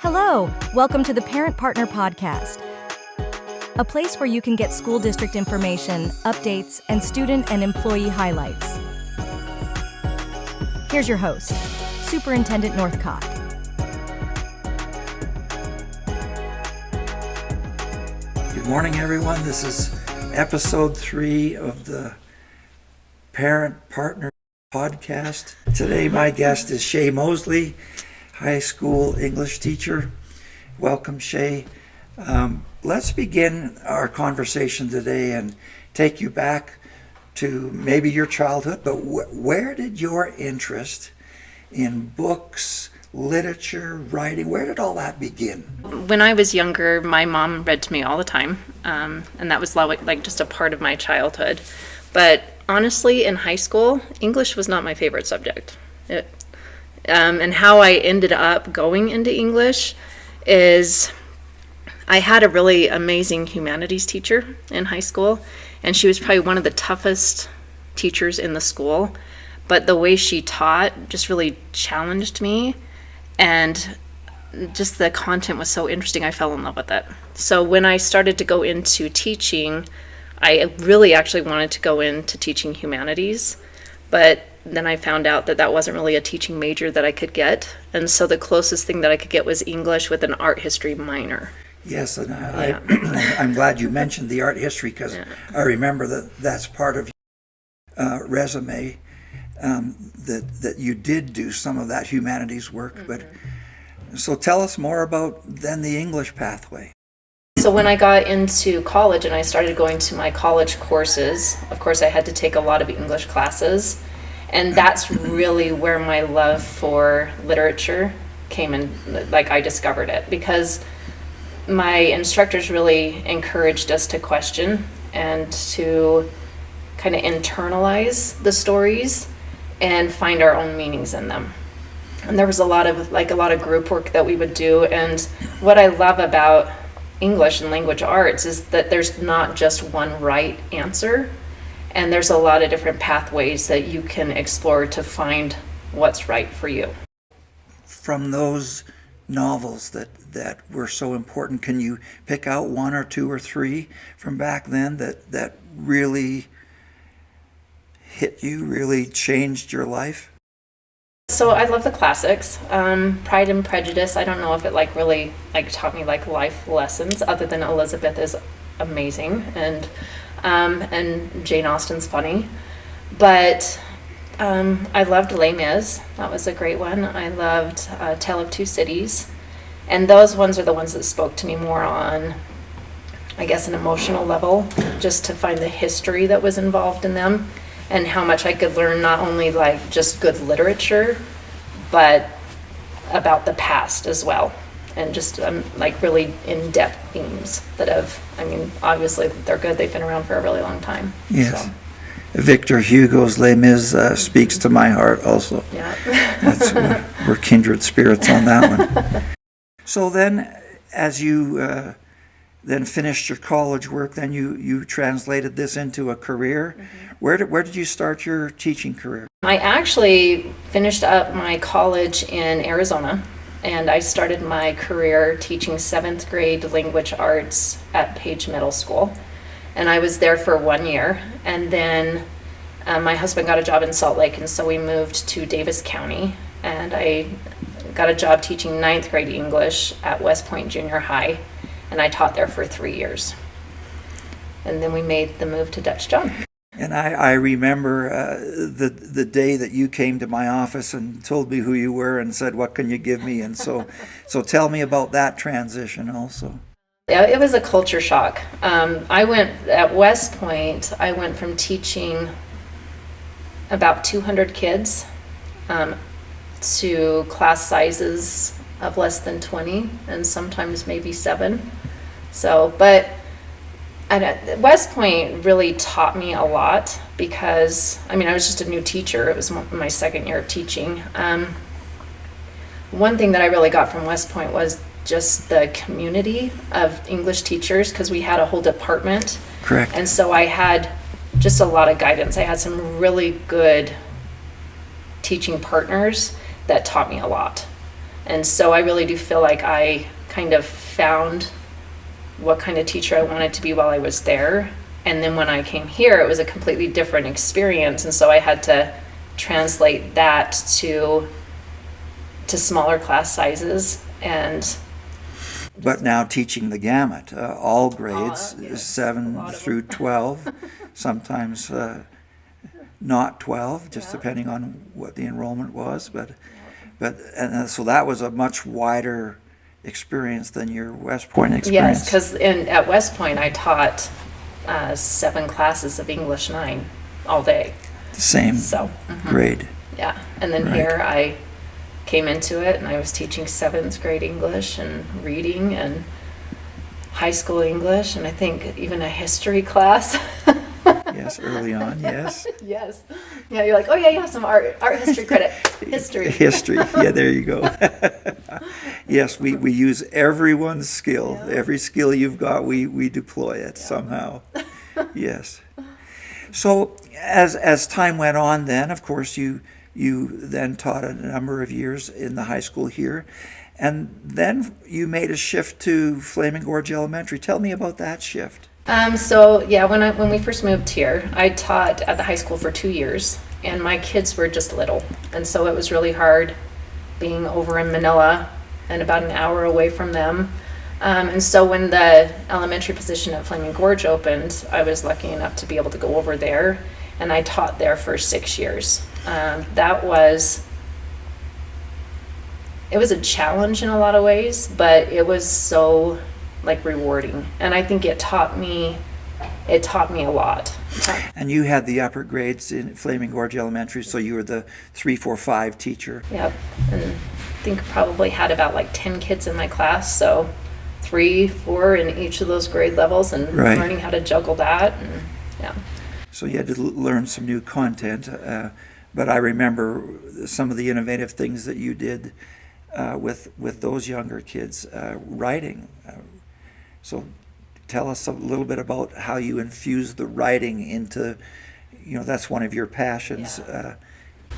Hello, welcome to the Parent Partner Podcast, a place where you can get school district information, updates, and student and employee highlights. Here's your host, Superintendent Northcott. Good morning, everyone. This is episode 3 of the Parent Partner Podcast. Today, my guest is Shay Mosley, high school English teacher. Welcome, Shay. Let's begin our conversation today and take you back to maybe your childhood, but where did your interest in books, literature, writing, where did all that begin? When I was younger, my mom read to me all the time, and that was like just a part of my childhood. But honestly, in high school, English was not my favorite subject. And how I ended up going into English is I had a really amazing humanities teacher in high school, and she was probably one of the toughest teachers in the school. But the way she taught just really challenged me, and just the content was so interesting, I fell in love with it. So when I started to go into teaching, I really actually wanted to go into teaching humanities, but then I found out that that wasn't really a teaching major that I could get, and so the closest thing that I could get was English with an art history minor. Yes, and I'm glad you mentioned the art history, because I remember that's part of your resume, that you did do some of that humanities work. But so tell us more about then the English pathway. So when I got into college and I started going to my college courses, of course I had to take a lot of English classes, and that's really where my love for literature came in, like I discovered it, because my instructors really encouraged us to question and to kind of internalize the stories and find our own meanings in them. And there was a lot of group work that we would do, and what I love about English and language arts is that there's not just one right answer, and there's a lot of different pathways that you can explore to find what's right for you. From those novels that were so important, can you pick out 1 or 2 or 3 from back then that really hit you, really changed your life? So I love the classics. Pride and Prejudice, I don't know if it really taught me life lessons, other than Elizabeth is amazing, and Jane Austen's funny. But I loved Les Mis. That was a great one. I loved Tale of Two Cities. And those ones are the ones that spoke to me more on, I guess, an emotional level, just to find the history that was involved in them and how much I could learn, not only just good literature, but about the past as well. And just really in-depth themes that obviously they're good. They've been around for a really long time. Yes. So. Victor Hugo's Les Mis speaks to my heart also. Yeah. We're kindred spirits on that one. So then, as you then finished your college work, then you translated this into a career. Mm-hmm. Where did you start your teaching career? I actually finished up my college in Arizona, and I started my career teaching 7th grade language arts at Page Middle School. And I was there for 1 year, and then my husband got a job in Salt Lake, and so we moved to Davis County, and I got a job teaching 9th grade English at West Point Junior High, and I taught there for 3 years. And then we made the move to Dutch John. And I remember the day that you came to my office and told me who you were and said, "What can you give me?" And so tell me about that transition also. Yeah, it was a culture shock. At West Point, I went from teaching about 200 kids to class sizes of less than 20, and sometimes maybe 7. But West Point really taught me a lot, because I was just a new teacher. It was my 2nd year of teaching. One thing that I really got from West Point was just the community of English teachers, because we had a whole department. Correct. And so I had just a lot of guidance. I had some really good teaching partners that taught me a lot. And so I really do feel like I kind of found what kind of teacher I wanted to be while I was there. And then when I came here, it was a completely different experience. And so I had to translate that to smaller class sizes. But now teaching the gamut, all grades, yes, 7 through 12, sometimes not 12, just depending on what the enrollment was. So that was a much wider experience than your West Point experience. Yes, because at West Point I taught 7 classes of English 9 all day. The same grade. Yeah, and then here I came into it and I was teaching 7th grade English and reading and high school English, and I think even a history class. Yes, early on, yes. Yes. Yeah, you're like, oh yeah, you have some art history credit. History. History, yeah, there you go. Yes, we use everyone's skill. Yeah. Every skill you've got, we deploy it somehow. Yes. So as time went on then, of course, you then taught a number of years in the high school here, and then you made a shift to Flaming Gorge Elementary. Tell me about that shift. When we first moved here, I taught at the high school for 2 years, and my kids were just little, and so it was really hard being over in Manila and about an hour away from them. And so when the elementary position at Flaming Gorge opened, I was lucky enough to be able to go over there, and I taught there for 6 years. It was a challenge in a lot of ways, but it was so rewarding, and I think it taught me a lot. And you had the upper grades in Flaming Gorge Elementary, so you were the 3, 4, 5 teacher. Yep, and I think probably had about 10 kids in my class, so 3, 4 in each of those grade levels, and learning how to juggle that. And so you had to learn some new content, but I remember some of the innovative things that you did with those younger kids, writing. So tell us a little bit about how you infused the writing into, that's one of your passions. Yeah.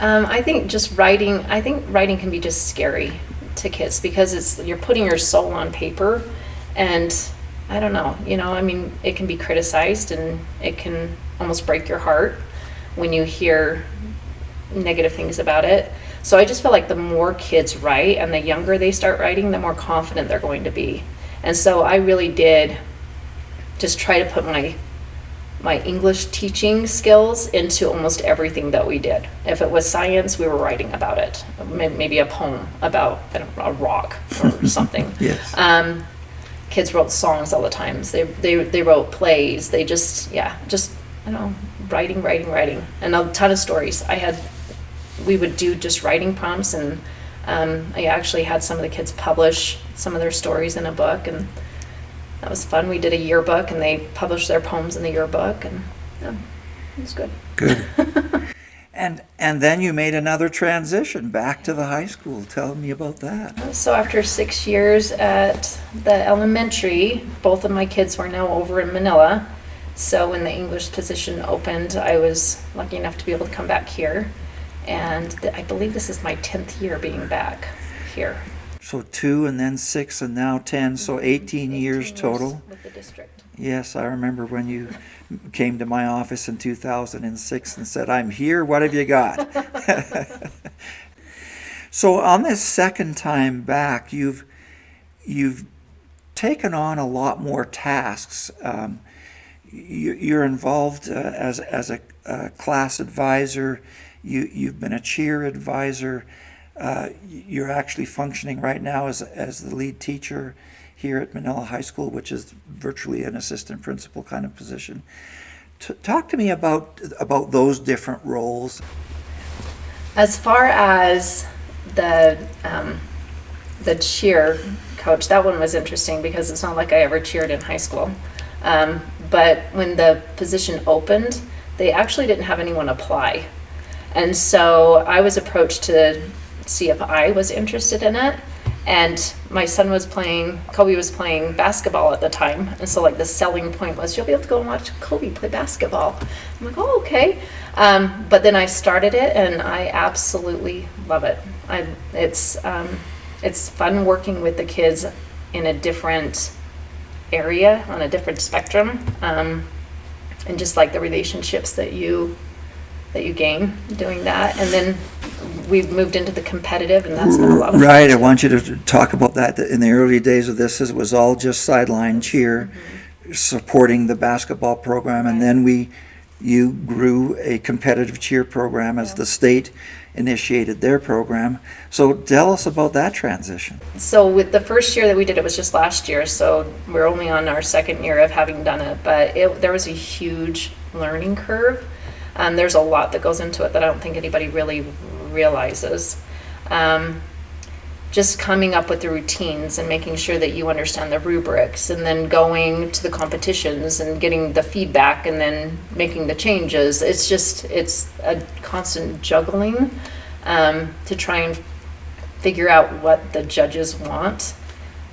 I think writing can be just scary to kids because you're putting your soul on paper, and I don't know, it can be criticized and it can almost break your heart when you hear negative things about it. So I just feel like the more kids write and the younger they start writing, the more confident they're going to be. And so I really did just try to put my English teaching skills into almost everything that we did. If it was science, we were writing about it. Maybe a poem about a rock or something. Yes. Kids wrote songs all the time. They wrote plays. They just writing, and a ton of stories. We would do just writing prompts, and I actually had some of the kids publish some of their stories in a book, and that was fun. We did a yearbook, and they published their poems in the yearbook, and it was good. Good. And then you made another transition back to the high school. Tell me about that. So after 6 years at the elementary, both of my kids were now over in Manila. So when the English position opened, I was lucky enough to be able to come back here. And I believe this is my 10th year being back here. So 2 and then 6 and now 10, so 18 years total. With the district. Yes, I remember when you came to my office in 2006 and said, "I'm here, what have you got?" So on this second time back, you've taken on a lot more tasks. You're involved as a class advisor. You've been a cheer advisor. You're actually functioning right now as the lead teacher here at Manila High School, which is virtually an assistant principal kind of position. Talk to me about those different roles. As far as the cheer coach, that one was interesting because it's not like I ever cheered in high school. But when the position opened, they actually didn't have anyone apply. And so I was approached to see if I was interested in it. And my son Kobe was playing basketball at the time. And so the selling point was, you'll be able to go and watch Kobe play basketball. I'm like, oh, okay. But then I started it and I absolutely love it. it's fun working with the kids in a different area, on a different spectrum, and just like the relationships that you gain doing that. And then we've moved into the competitive, and that's been a lot of fun. Right, I want you to talk about that. In the early days of this, it was all just sideline cheer, supporting the basketball program, and then you grew a competitive cheer program as the state initiated their program. So tell us about that transition. So with the first year that we did, it was just last year, so we're only on our second year of having done it, but there was a huge learning curve. There's a lot that goes into it that I don't think anybody really realizes. Just coming up with the routines and making sure that you understand the rubrics, and then going to the competitions and getting the feedback and then making the changes. It's a constant juggling to try and figure out what the judges want.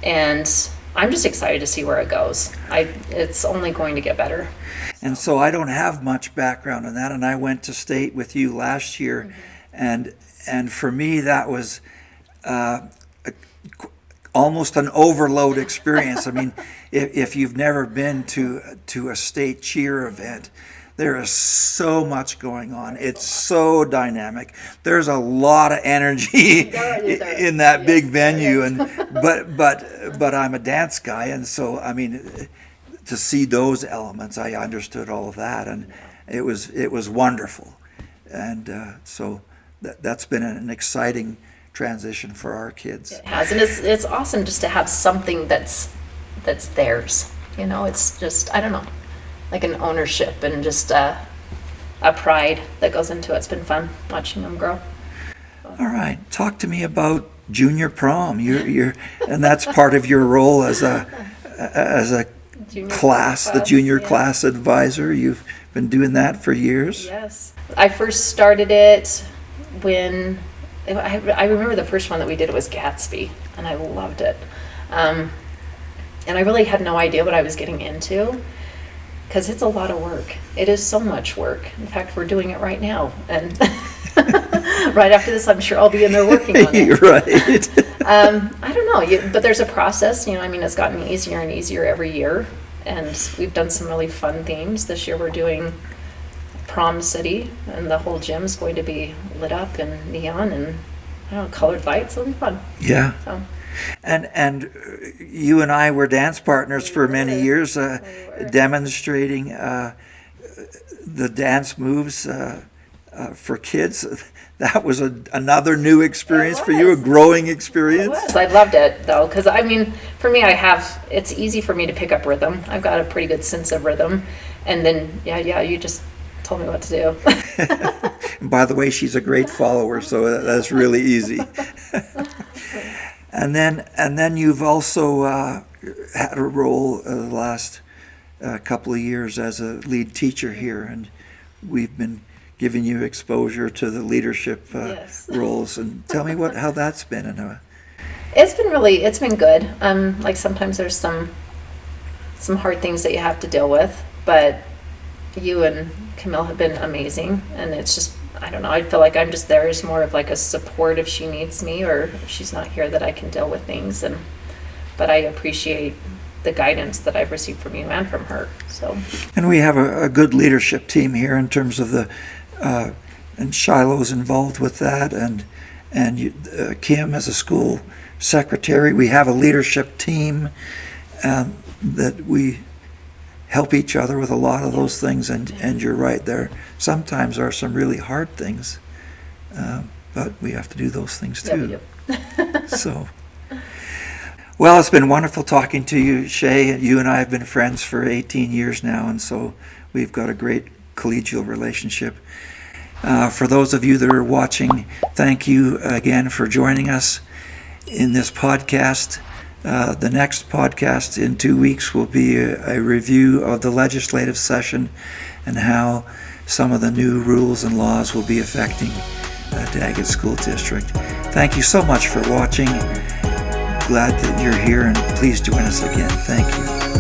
And I'm just excited to see where it goes. It's only going to get better. And so I don't have much background in that, and I went to state with you last year, and for me that was almost an overload experience. I mean, if you've never been to a state cheer event, there is so much going on. It's so dynamic. There's a lot of energy in that big venue, and but I'm a dance guy, and so I mean, to see those elements, I understood all of that, and it was wonderful, and so that's been an exciting transition for our kids. It has, and it's awesome just to have something that's theirs. You know, it's just, I don't know, like an ownership and just a pride that goes into it. It's been fun watching them grow. All right, talk to me about junior prom. You're and that's part of your role as a Junior class, the junior yeah. class advisor. You've been doing that for years. Yes, I first started it when I remember the first one that we did was Gatsby, and I loved it. And I really had no idea what I was getting into, because it's a lot of work. It is so much work. In fact, we're doing it right now, and right after this, I'm sure I'll be in there working on it. Right. I don't know, but there's a process. You know, I mean, it's gotten easier and easier every year, and we've done some really fun themes. This year, we're doing Prom City, and the whole gym's going to be lit up in neon and colored lights. It'll be fun. Yeah. So. And you and I were dance partners for many years, demonstrating the dance moves for kids. That was another new experience for you, a growing experience. I loved it, though, because I mean, for me, it's easy for me to pick up rhythm. I've got a pretty good sense of rhythm, and then you just told me what to do. And by the way, she's a great follower, so that's really easy. And then you've also had a role the last couple of years as a lead teacher here, and we've been giving you exposure to the leadership roles. And tell me how that's been. It's been good. Like sometimes there's some hard things that you have to deal with, but you and Camille have been amazing, and it's just, I don't know, I feel like I'm just there as more of like a support if she needs me, or if she's not here, that I can deal with things. But I appreciate the guidance that I've received from you and from her. So. And we have a good leadership team here in terms of and Shiloh's involved with that, and Kim as a school secretary. We have a leadership team that we help each other with a lot of those things, and you're right, there sometimes are some really hard things, but we have to do those things too. So, well, it's been wonderful talking to you, Shay. You and I have been friends for 18 years now, and so we've got a great collegial relationship. For those of you that are watching, thank you again for joining us in this podcast. The next podcast in 2 weeks will be a review of the legislative session and how some of the new rules and laws will be affecting Daggett School District. Thank you so much for watching. Glad that you're here, and please join us again. Thank you.